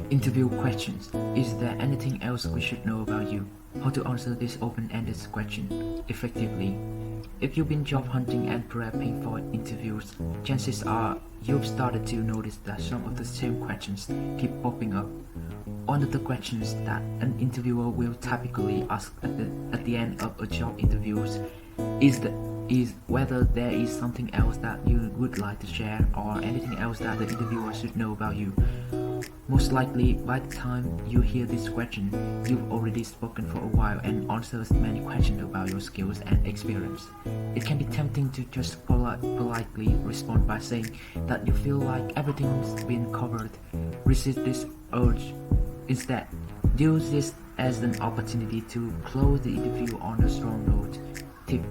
Interview questions. Is there anything else we should know about you? How to answer this open-ended question effectively. If you've been job hunting and prepping for interviews, chances are you've started to notice that some of the same questions keep popping up. One of the questions that an interviewer will typically ask at the end of a job interview is whether there is something else that you would like to share or anything else that the interviewer should know about you. Most likely, by the time you hear this question, you've already spoken for a while and answered many questions about your skills and experience. It can be tempting to just politely respond by saying that you feel like everything's been covered. Resist this urge. Instead, use this as an opportunity to close the interview on a strong note. Tip: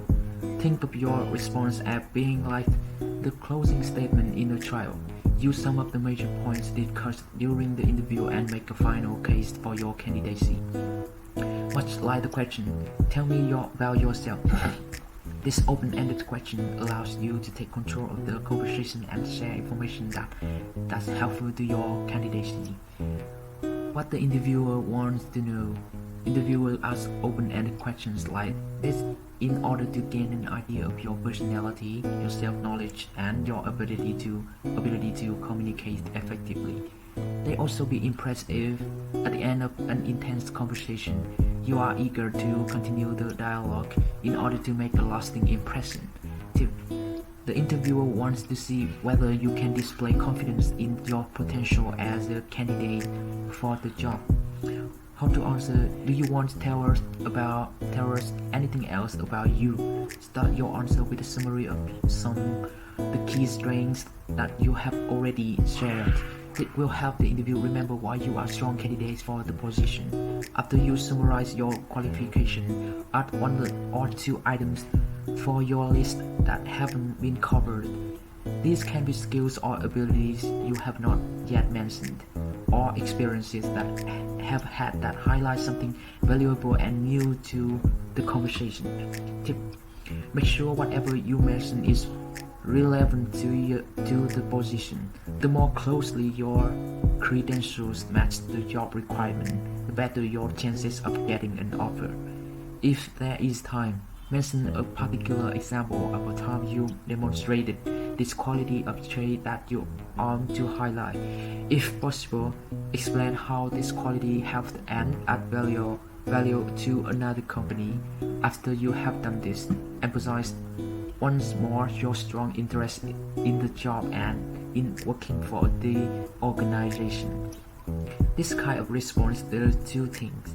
think of your response as being like the closing statement in a trial. Use some of the major points discussed during the interview and make a final case for your candidacy. Much like the question, tell me about yourself. This open-ended question allows you to take control of the conversation and share information that's helpful to your candidacy. What the interviewer wants to know. Interviewers ask open-ended questions like this in order to gain an idea of your personality, your self-knowledge, and your ability to communicate effectively. They also be impressed if, at the end of an intense conversation, you are eager to continue the dialogue in order to make a lasting impression. Tip: the interviewer wants to see whether you can display confidence in your potential as a candidate for the job. How to answer. Do you want to tell us anything else about you? Start your answer with a summary of the key strengths that you have already shared. It will help the interview remember why you are a strong candidate for the position. After you summarize your qualification, add one or two items for your list that haven't been covered. These can be skills or abilities you have not yet mentioned, or experiences that have had that highlight something valuable and new to the conversation. Tip: make sure whatever you mention is relevant to the position. The more closely your credentials match the job requirement, the better your chances of getting an offer. If there is time, mention a particular example of a time you demonstrated this quality of trait that you want to highlight. If possible, explain how this quality helped and add value to another company. After you have done this, emphasize once more your strong interest in the job and in working for the organization. This kind of response does two things.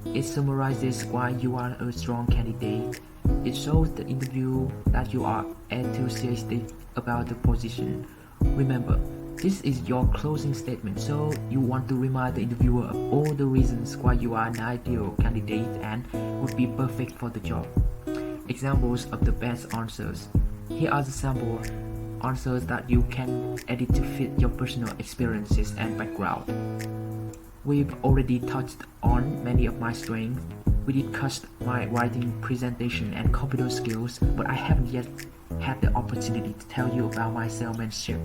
It summarizes why you are a strong candidate. It shows the interview that you are enthusiastic about the position. Remember, this is your closing statement, so you want to remind the interviewer of all the reasons why you are an ideal candidate and would be perfect for the job. Examples of the best answers. Here are the sample answers that you can edit to fit your personal experiences and background. We've already touched on many of my strengths. We discussed my writing, presentation, and computer skills, but I haven't yet had the opportunity to tell you about my salesmanship.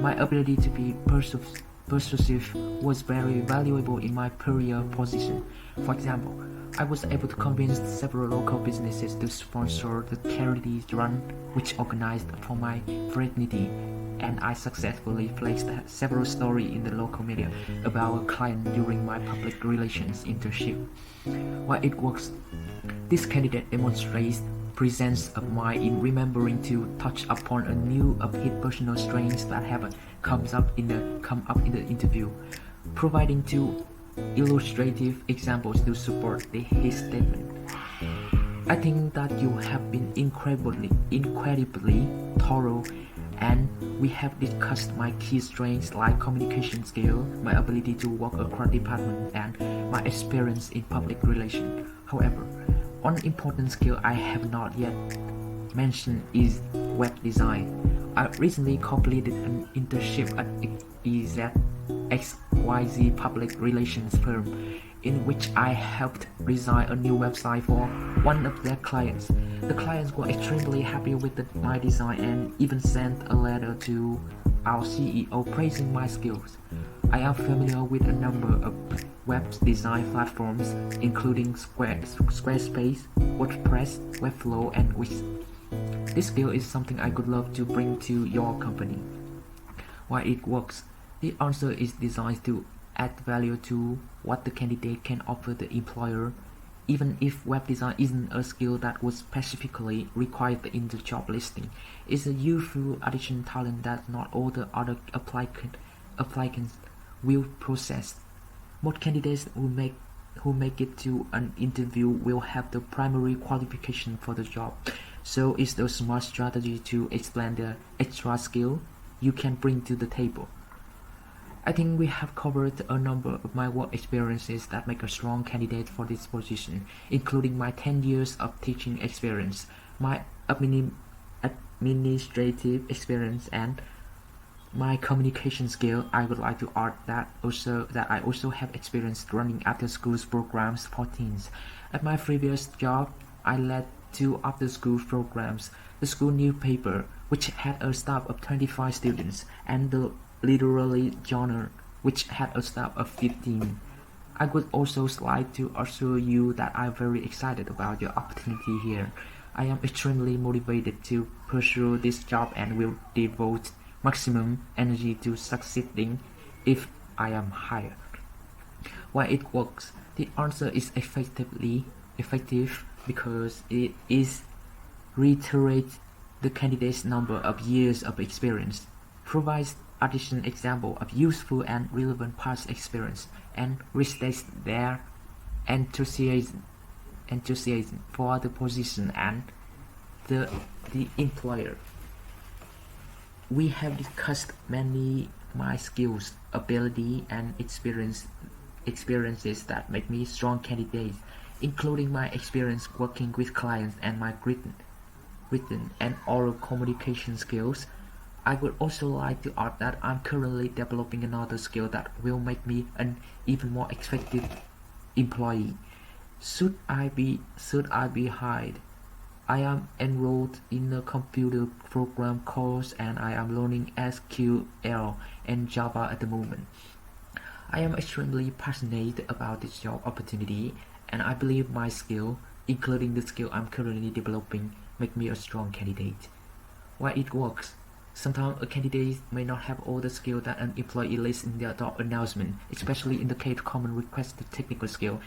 My ability to be persuasive was very valuable in my career position. For example, I was able to convince several local businesses to sponsor the charity run which organized for my fraternity, and I successfully placed several stories in the local media about a client during my public relations internship. While it works, this candidate demonstrates presence of mind in remembering to touch upon a new of his personal strengths that haven't come up in the interview, providing two illustrative examples to support his statement. I think that you have been incredibly thorough, and we have discussed my key strengths like communication skill, my ability to work across departments, and my experience in public relations. However, one important skill I have not yet mentioned is web design. I recently completed an internship at XYZ public relations firm, in which I helped design a new website for one of their clients. The clients were extremely happy with my design and even sent a letter to our CEO praising my skills. I am familiar with a number of web design platforms, including Squarespace, WordPress, Webflow, and Wix. This skill is something I would love to bring to your company. Why it works? The answer is designed to add value to what the candidate can offer the employer, even if web design isn't a skill that was specifically required in the job listing. It's a useful additional talent that not all the other applicants will possess. Most candidates who make it to an interview will have the primary qualification for the job, so it's a smart strategy to explain the extra skill you can bring to the table. I think we have covered a number of my work experiences that make a strong candidate for this position, including my 10 years of teaching experience, my administrative experience, and my communication skill. I would like to add that I also have experience running after-school programs for teens. At my previous job, I led 2 after-school programs: the school newspaper, which had a staff of 25 students, and the literary journal, which had a staff of 15. I would also like to assure you that I'm very excited about your opportunity here. I am extremely motivated to pursue this job and will devote maximum energy to succeeding if I am hired. Why it works? The answer is effective because it is reiterates the candidate's number of years of experience, provides additional example of useful and relevant past experience, and restates their enthusiasm for the position and the employer. We have discussed many my skills, ability, and experiences that make me strong candidates, including my experience working with clients and my written and oral communication skills. I would also like to add that I'm currently developing another skill that will make me an even more effective employee. Should I be hired? I am enrolled in a computer program course and I am learning SQL and Java at the moment. I am extremely passionate about this job opportunity, and I believe my skill, including the skill I'm currently developing, make me a strong candidate. Why it works? Sometimes a candidate may not have all the skills that an employee lists in their job announcement, especially in the case of common requested technical skill.